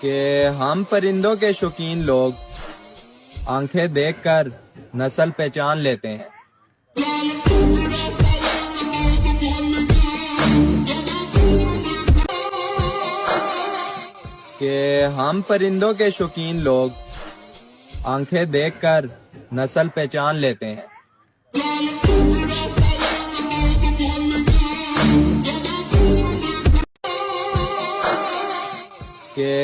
कि हम परिंदों के शौकीन लोग आंखें देखकर नस्ल पहचान लेते हैं। कि हम परिंदों के शौकीन लोग आंखें देखकर नस्ल पहचान लेते हैं। कि